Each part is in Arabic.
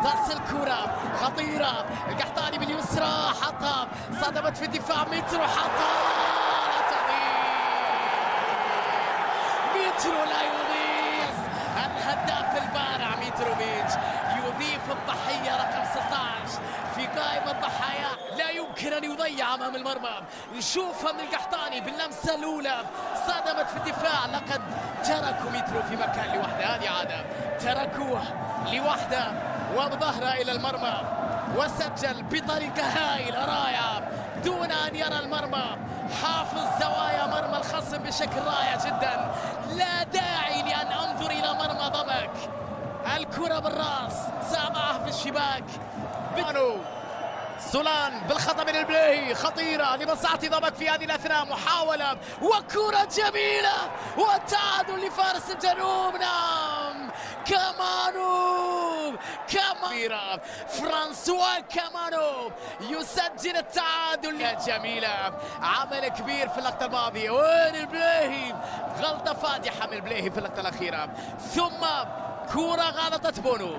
بس الكرة خطيرة، القحطاني باليسرى حطها، صدمت في الدفاع مترو حطها، لا تضيع، مترو لا يضيع، الهداف البارع ميتروفيتش يضيف الضحية رقم 16 في قائمة الضحايا، لا يمكن أن يضيع أمام المرمى. نشوفها من القحطاني باللمسة الأولى، صدمت في الدفاع، لقد تركوا مترو في مكان لوحده، هذه عادة، تركوه لوحده وبظهره إلى المرمى، وسجل بطريقة هائلة رائعة دون أن يرى المرمى، حافظ زوايا مرمى الخصم بشكل رائع جدا، لا داعي لأن أنظر إلى مرمى ضبك، الكرة بالراس سامعها في الشباك. سولان بالخطأ من البلاهي، خطيرة لمصلحة ضبك في هذه الأثناء، محاولة وكرة جميلة والتعادل لفارس الجنوب. نعم كامانو، كاميرا فرانسوا كامانو يسجل التعادل. جميلة، عمل كبير في اللقطة الماضية، وين البلاهي، غلطة فادحة من البلاهي في اللقطة الأخيرة، ثم كرة غلطت بونو،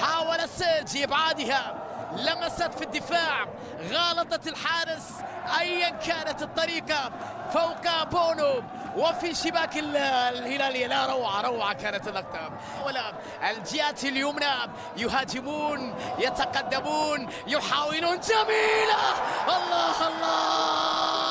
حاول السيرجي إبعادها، لمست في الدفاع، غالطت الحارس ايا كانت الطريقه فوق بونو وفي شباك الهلاليه. لا روعه، روعه كانت اللقطه. ولا الجهات اليمنى يهاجمون، يتقدمون، يحاولون، جميله، الله الله،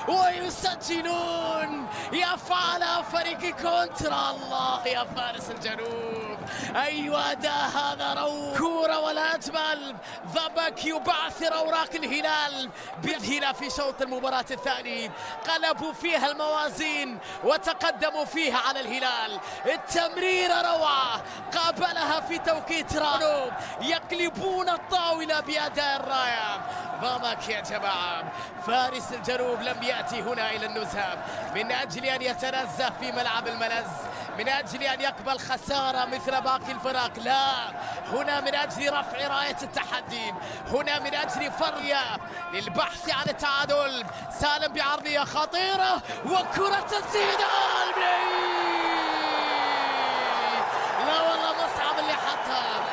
ويسجلون، يفعل فريق كونترا. الله يا فارس الجنوب، أيوة أداء هذا، كورة ولا أجمل، ضبك يبعثر أوراق الهلال بالهلال في شوط المباراة الثاني، قلبوا فيها الموازين وتقدموا فيها على الهلال، التمريرة روعة، قابلها في توقيت رائع، يقلبون الطاولة بأداء رائع. ضبك يا جماعة، فارس الجنوب لم يأتي هنا إلى النزهة من أجل أن يتنزه في ملعب الملز، من أجل أن يقبل خسارة مثل باقي الفرق، لا، هنا من أجل رفع راية التحدي، هنا من أجل فرية للبحث عن التعادل. سالم بعرضية خطيرة وكرة تسديدة، لا والله مصعب اللي حطها،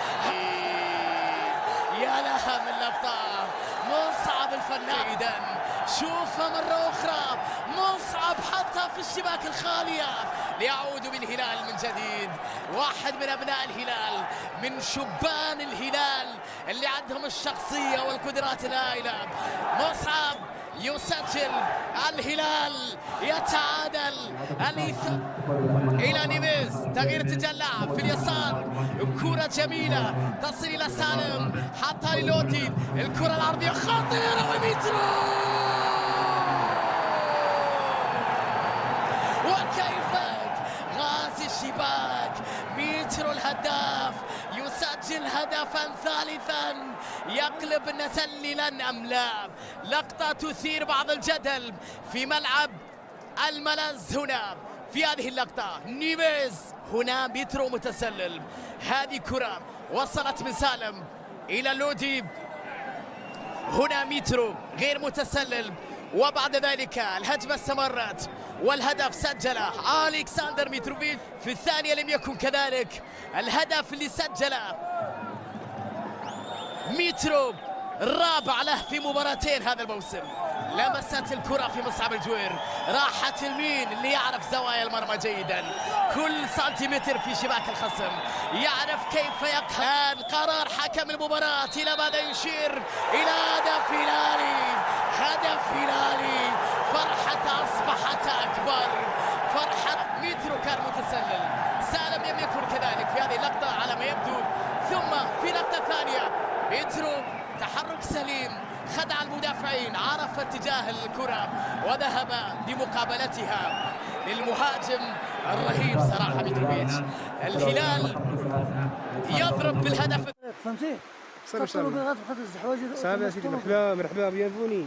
يا لها من لقطة، مصعب الفنان. إذا شوفها مرة أخرى، مصعب حطها في الشباك الخالية ليعود بالهلال من جديد، واحد من أبناء الهلال، من شبان الهلال اللي عندهم الشخصية والقدرات الهائلة. مصعب يسجل، الهلال يتعادل، إلى نيفيز، تغيير اتجاه اللاعب في اليسار، كرة جميلة تصل إلى سالم، حطها للوتي، الكرة العرضية خطيرة وميترو، وكيف غازي الشباك، ميترو الهداف يسجل هدفا ثالثا، يقلب نسللا أم لا؟ لقطة تثير بعض الجدل في ملعب الملز. هنا في هذه اللقطة نيفيز، هنا ميترو متسلل، هذه كرة وصلت من سالم إلى لودي، هنا ميترو غير متسلل، وبعد ذلك الهجمة استمرت والهدف سجله ألكسندر ميتروفيتش. في الثانية لم يكن كذلك، الهدف اللي سجله ميترو الرابع له في مباراتين هذا الموسم. لمست الكرة في مصعب الجوير، راحت اليمين، اللي يعرف زوايا المرمى جيدا، كل سنتيمتر في شباك الخصم، يعرف كيف يقهر. قرار حكم المباراة إلى ماذا يشير؟ إلى هدف هلالي، هدف هلالي، فرحة أصبحت أكبر، فرحة ميترو كان متسلل، سالم لم يكن كذلك في هذه اللقطة على ما يبدو، ثم في لقطة ثانية ميترو تحرك سليم، خدع المدافعين، عرف اتجاه الكرة وذهب لمقابلتها للمهاجم الرهيب صراحة ميتروفيتش. الهلال يضرب بالهدف. فهمتي؟ صافي يا سيدي، مرحبا مرحبا بيانفوني.